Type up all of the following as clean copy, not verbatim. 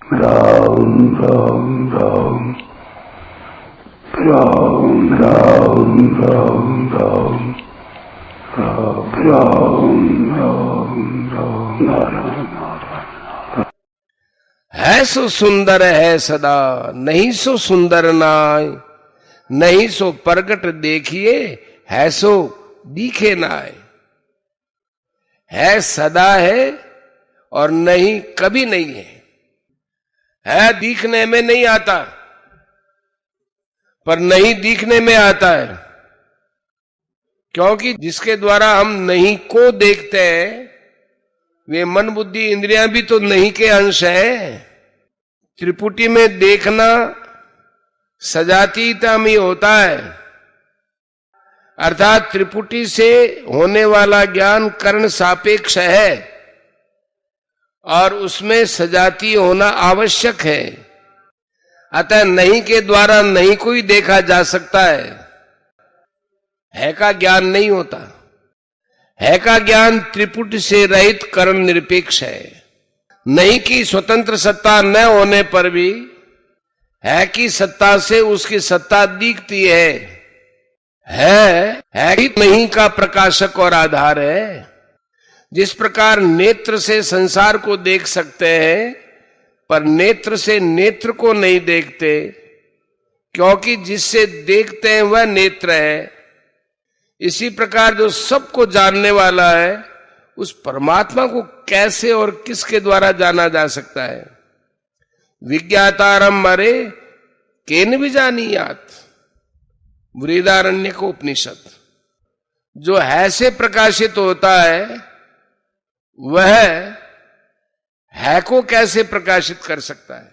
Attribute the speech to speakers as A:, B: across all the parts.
A: राम राम राम राम राम राम राम राम राम राम राम नारायण नारायण।
B: है सो सुंदर है सदा, नहीं सो सुंदर नाय, नहीं सो प्रगट देखिए, है सो दिखे नाय। है सदा है और नहीं कभी नहीं है दिखने में नहीं आता, पर नहीं दिखने में आता है। क्योंकि जिसके द्वारा हम नहीं को देखते हैं वे मन बुद्धि इंद्रियां भी तो नहीं के अंश हैं। त्रिपुटी में देखना सजातीयता में होता है, अर्थात त्रिपुटी से होने वाला ज्ञान कर्ण सापेक्ष है और उसमें सजातीय होना आवश्यक है। अतः नहीं के द्वारा नहीं को ही देखा जा सकता है का ज्ञान नहीं होता। है का ज्ञान त्रिपुटी से रहित कर्ण निरपेक्ष है। नहीं की स्वतंत्र सत्ता न होने पर भी है की सत्ता से उसकी सत्ता दिखती है ही नहीं का प्रकाशक और आधार है। जिस प्रकार नेत्र से संसार को देख सकते हैं पर नेत्र से नेत्र को नहीं देखते, क्योंकि जिससे देखते हैं वह नेत्र है। इसी प्रकार जो सबको जानने वाला है उस परमात्मा को कैसे और किसके द्वारा जाना जा सकता है। विज्ञातारम मरे केन भी जानियात, बृहदारण्यक उपनिषद। जो है से प्रकाशित होता है वह है को कैसे प्रकाशित कर सकता है।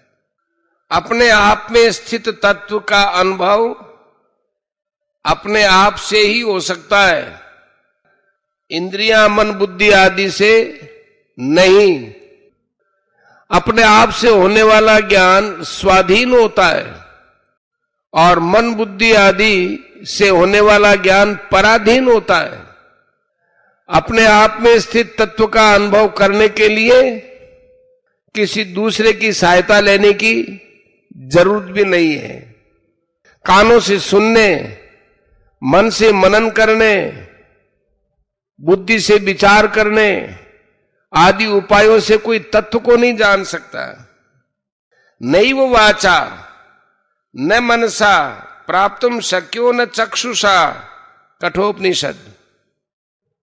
B: अपने आप में स्थित तत्व का अनुभव अपने आप से ही हो सकता है, इंद्रियां मन बुद्धि आदि से नहीं। अपने आप से होने वाला ज्ञान स्वाधीन होता है और मन बुद्धि आदि से होने वाला ज्ञान पराधीन होता है। अपने आप में स्थित तत्व का अनुभव करने के लिए किसी दूसरे की सहायता लेने की जरूरत भी नहीं है। कानों से सुनने, मन से मनन करने, बुद्धि से विचार करने आदि उपायों से कोई तत्व को नहीं जान सकता। नहीं वो वाचा न मनसा प्राप्तुम शक्यो न चक्षुषा, कठोपनिषद।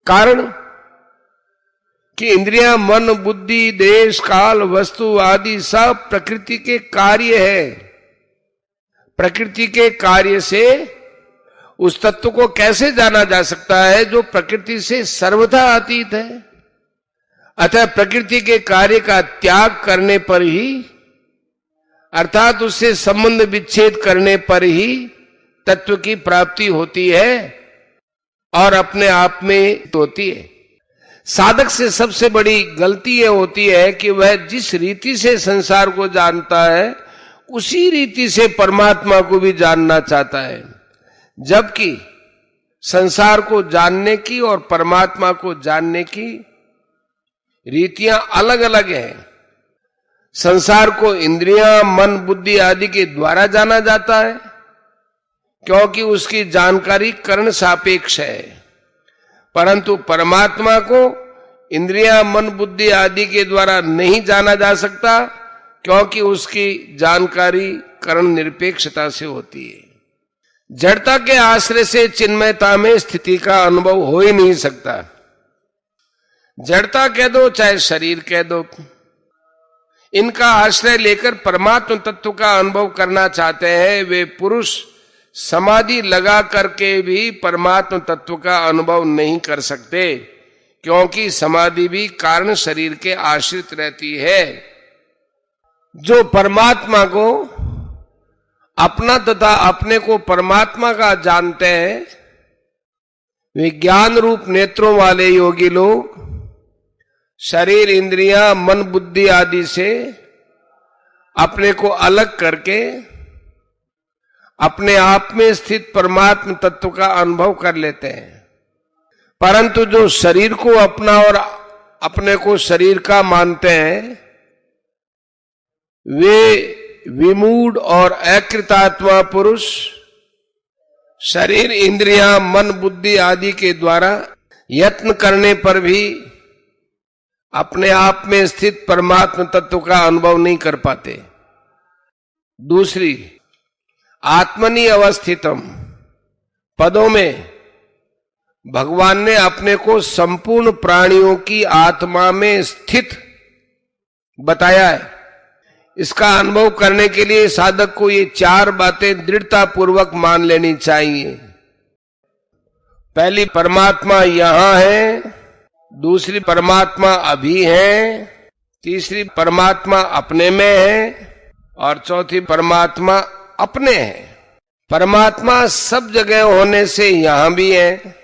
B: कारण कि इंद्रियां मन बुद्धि देश काल वस्तु आदि सब प्रकृति के कार्य है। प्रकृति के कार्य से उस तत्व को कैसे जाना जा सकता है जो प्रकृति से सर्वथा अतीत है। अतः प्रकृति के कार्य का त्याग करने पर ही, अर्थात उससे संबंध विच्छेद करने पर ही तत्व की प्राप्ति होती है और अपने आप में होती है। साधक से सबसे बड़ी गलती यह होती है कि वह जिस रीति से संसार को जानता है उसी रीति से परमात्मा को भी जानना चाहता है, जबकि संसार को जानने की और परमात्मा को जानने की रीतियां अलग अलग हैं। संसार को इंद्रियां मन बुद्धि आदि के द्वारा जाना जाता है क्योंकि उसकी जानकारी कर्ण सापेक्ष है, परंतु परमात्मा को इंद्रियां मन बुद्धि आदि के द्वारा नहीं जाना जा सकता क्योंकि उसकी जानकारी कर्ण निरपेक्षता से होती है। जड़ता के आश्रय से चिन्मयता में स्थिति का अनुभव हो ही नहीं सकता। जड़ता कह दो चाहे शरीर कह दो, इनका आश्रय लेकर परमात्म तत्व का अनुभव करना चाहते हैं वे पुरुष समाधि लगा करके भी परमात्म तत्व का अनुभव नहीं कर सकते, क्योंकि समाधि भी कारण शरीर के आश्रित रहती है। जो परमात्मा को अपना तथा अपने को परमात्मा का जानते हैं वे ज्ञान रूप नेत्रों वाले योगी लोग शरीर इंद्रियां मन बुद्धि आदि से अपने को अलग करके अपने आप में स्थित परमात्म तत्व का अनुभव कर लेते हैं। परंतु जो शरीर को अपना और अपने को शरीर का मानते हैं वे विमूढ़ और अकृतात्मा पुरुष शरीर, इंद्रियां, मन, बुद्धि आदि के द्वारा यत्न करने पर भी अपने आप में स्थित परमात्म तत्व का अनुभव नहीं कर पाते। दूसरी, आत्मनि अवस्थितम पदों में भगवान ने अपने को संपूर्ण प्राणियों की आत्मा में स्थित बताया है। इसका अनुभव करने के लिए साधक को ये 4 बातें दृढ़ता पूर्वक मान लेनी चाहिए। पहली, परमात्मा यहां है। दूसरी, परमात्मा अभी है। तीसरी, परमात्मा अपने में है। और चौथी, परमात्मा अपने है। परमात्मा सब जगह होने से यहां भी है,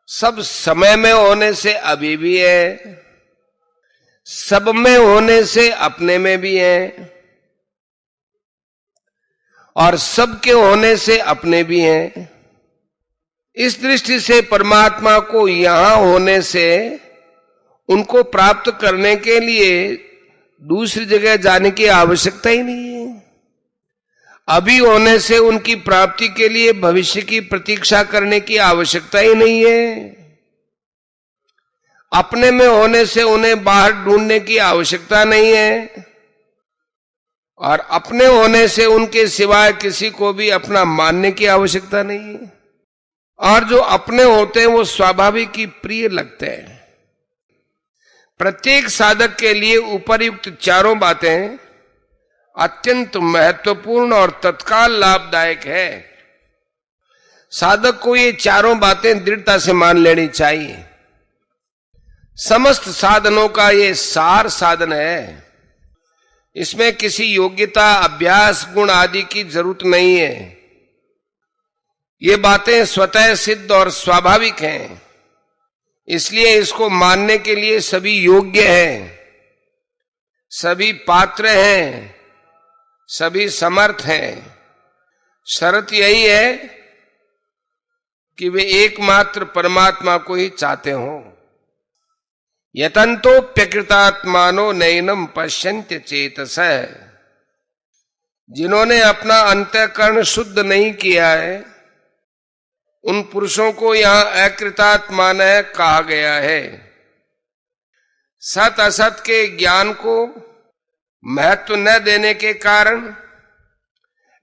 B: सब समय में होने से अभी भी है, सब में होने से अपने में भी है, और सबके होने से अपने भी हैं। इस दृष्टि से परमात्मा को यहां होने से उनको प्राप्त करने के लिए दूसरी जगह जाने की आवश्यकता ही नहीं है। अभी होने से उनकी प्राप्ति के लिए भविष्य की प्रतीक्षा करने की आवश्यकता ही नहीं है। अपने में होने से उन्हें बाहर ढूंढने की आवश्यकता नहीं है, और अपने होने से उनके सिवाय किसी को भी अपना मानने की आवश्यकता नहीं है। और जो अपने होते हैं वो स्वाभाविक ही प्रिय लगते हैं। प्रत्येक साधक के लिए उपर्युक्त 4 बातें अत्यंत महत्वपूर्ण और तत्काल लाभदायक है। साधक को ये 4 बातें दृढ़ता से मान लेनी चाहिए। समस्त साधनों का ये सार साधन है। इसमें किसी योग्यता, अभ्यास, गुण आदि की जरूरत नहीं है। ये बातें स्वतः सिद्ध और स्वाभाविक हैं, इसलिए इसको मानने के लिए सभी योग्य हैं, सभी पात्र हैं, सभी समर्थ हैं। शर्त यही है कि वे एकमात्र परमात्मा को ही चाहते हों। यतन्तोप्यकृतात्मानो नैनम पश्यन्त्य चेतसः। जिन्होंने अपना अंतःकरण शुद्ध नहीं किया है, उन पुरुषों को यहां अकृतात्मानः कहा गया है। सत असत के ज्ञान को महत्व न देने के कारण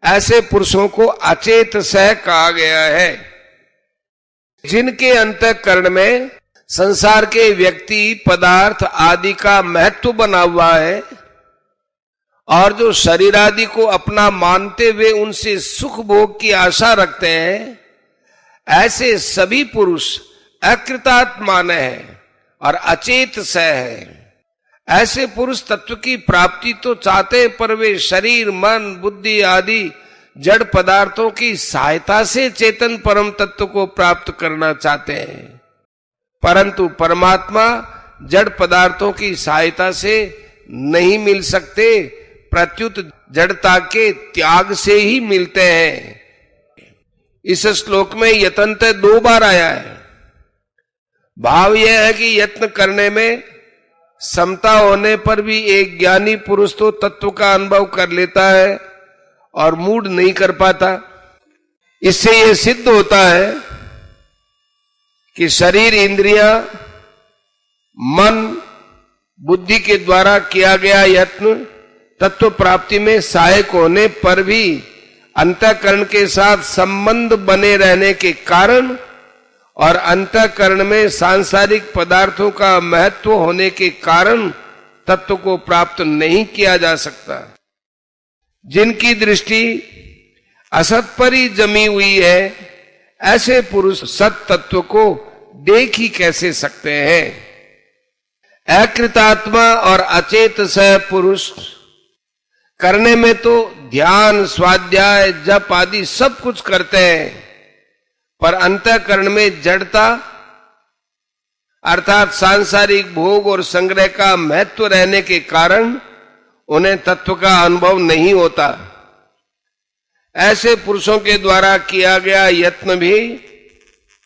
B: ऐसे पुरुषों को अचेतसः कहा गया है। जिनके अंतःकरण में संसार के व्यक्ति, पदार्थ आदि का महत्व बना हुआ है, और जो शरीर आदि को अपना मानते हुए उनसे सुख भोग की आशा रखते हैं, ऐसे सभी पुरुष अकृतात्मान है और अचेत सह है। ऐसे पुरुष तत्व की प्राप्ति तो चाहते, पर वे शरीर, मन, बुद्धि आदि जड़ पदार्थों की सहायता से चेतन परम तत्व को प्राप्त करना चाहते हैं। परंतु परमात्मा जड़ पदार्थों की सहायता से नहीं मिल सकते, प्रत्युत जड़ता के त्याग से ही मिलते हैं। इस श्लोक में यतन्त 2 बार आया है। भाव यह है कि यत्न करने में समता होने पर भी एक ज्ञानी पुरुष तो तत्व का अनुभव कर लेता है और मूढ़ नहीं कर पाता। इससे यह सिद्ध होता है कि शरीर, इंद्रियां, मन, बुद्धि के द्वारा किया गया यत्न तत्व प्राप्ति में सहायक होने पर भी अंतःकरण के साथ संबंध बने रहने के कारण और अंतःकरण में सांसारिक पदार्थों का महत्व होने के कारण तत्व को प्राप्त नहीं किया जा सकता। जिनकी दृष्टि असत पर ही जमी हुई है, ऐसे पुरुष सत तत्व को देख ही कैसे सकते हैं। अकृतात्मा और अचेत सह पुरुष करने में तो ध्यान, स्वाध्याय, जप आदि सब कुछ करते हैं, पर अंतःकरण में जड़ता अर्थात सांसारिक भोग और संग्रह का महत्व रहने के कारण उन्हें तत्व का अनुभव नहीं होता। ऐसे पुरुषों के द्वारा किया गया यत्न भी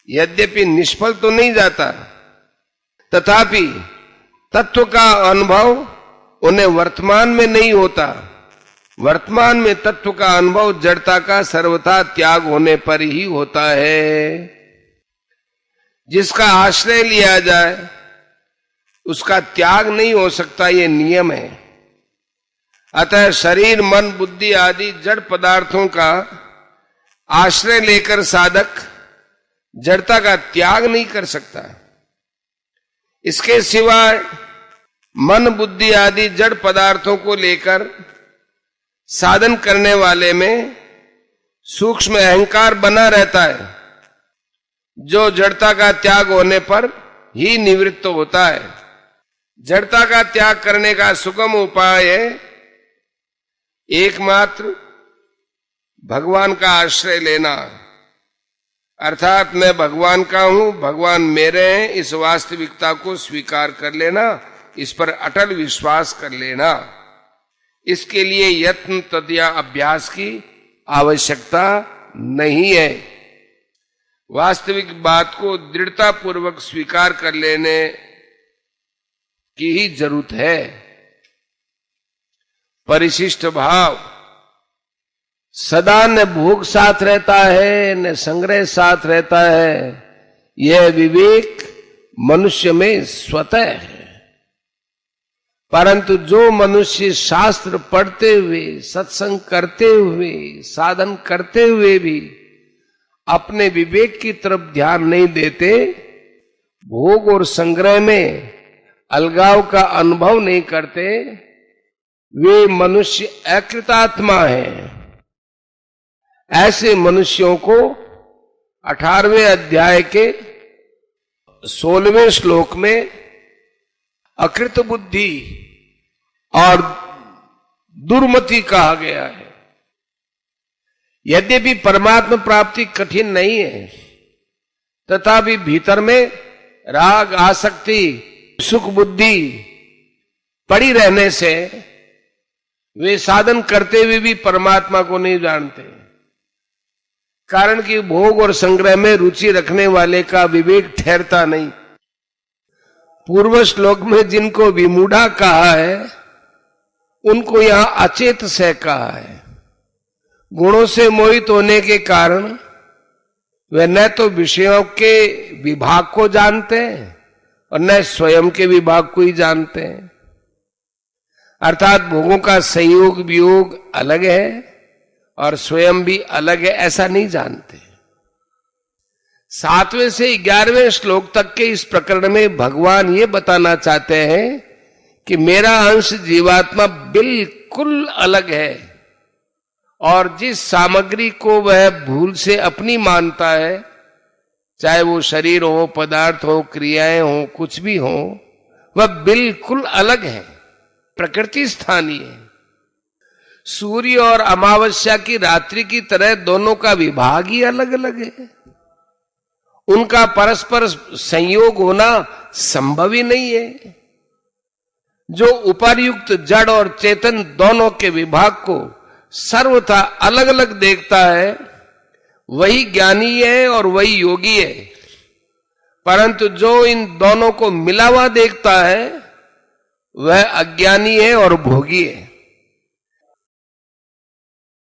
B: यद्यपि निष्फल तो नहीं जाता, तथापि तत्व का अनुभव उन्हें वर्तमान में नहीं होता। वर्तमान में तत्व का अनुभव जड़ता का सर्वथा त्याग होने पर ही होता है। जिसका आश्रय लिया जाए उसका त्याग नहीं हो सकता, ये नियम है। अतः शरीर, मन, बुद्धि आदि जड़ पदार्थों का आश्रय लेकर साधक जड़ता का त्याग नहीं कर सकता। इसके सिवाय मन, बुद्धि आदि जड़ पदार्थों को लेकर साधन करने वाले में सूक्ष्म अहंकार बना रहता है, जो जड़ता का त्याग होने पर ही निवृत्त होता है। जड़ता का त्याग करने का सुगम उपाय है एकमात्र भगवान का आश्रय लेना, अर्थात मैं भगवान का हूं, भगवान मेरे हैं, इस वास्तविकता को स्वीकार कर लेना, इस पर अटल विश्वास कर लेना। इसके लिए यत्न तथा अभ्यास की आवश्यकता नहीं है। वास्तविक बात को दृढ़ता पूर्वक स्वीकार कर लेने की ही जरूरत है। परिशिष्ट भाव सदा न भोग साथ रहता है न संग्रह साथ रहता है, यह विवेक मनुष्य में स्वतः है। परंतु जो मनुष्य शास्त्र पढ़ते हुए, सत्संग करते हुए, साधन करते हुए भी अपने विवेक की तरफ ध्यान नहीं देते, भोग और संग्रह में अलगाव का अनुभव नहीं करते, वे मनुष्य अकृतात्मा हैं। ऐसे मनुष्यों को 18वें अध्याय के 16वें श्लोक में अकृत बुद्धि और दुर्मति कहा गया है। यद्यपि परमात्मा प्राप्ति कठिन नहीं है, तथापि भीतर में राग, आसक्ति, सुख बुद्धि पड़ी रहने से वे साधन करते हुए भी परमात्मा को नहीं जानते। कारण कि भोग और संग्रह में रुचि रखने वाले का विवेक ठहरता नहीं। पूर्व श्लोक में जिनको विमूढ़ा कहा है, उनको यहां अचेत से कहा है। गुणों से मोहित होने के कारण वे न तो विषयों के विभाग को जानते हैं और न स्वयं के विभाग को ही जानते हैं। अर्थात भोगों का संयोग वियोग अलग है और स्वयं भी अलग है, ऐसा नहीं जानते। 7वें से 11वें श्लोक तक के इस प्रकरण में भगवान ये बताना चाहते हैं कि मेरा अंश जीवात्मा बिल्कुल अलग है, और जिस सामग्री को वह भूल से अपनी मानता है, चाहे वो शरीर हो, पदार्थ हो, क्रियाएं हो, कुछ भी हो, वह बिल्कुल अलग है, प्रकृति स्थानीय है। सूर्य और अमावस्या की रात्रि की तरह दोनों का विभाग ही अलग अलग है। उनका परस्पर संयोग होना संभव ही नहीं है। जो उपर्युक्त जड़ और चेतन दोनों के विभाग को सर्वथा अलग अलग देखता है, वही ज्ञानी है और वही योगी है। परंतु जो इन दोनों को मिला हुआ देखता है, वह अज्ञानी है और भोगी है।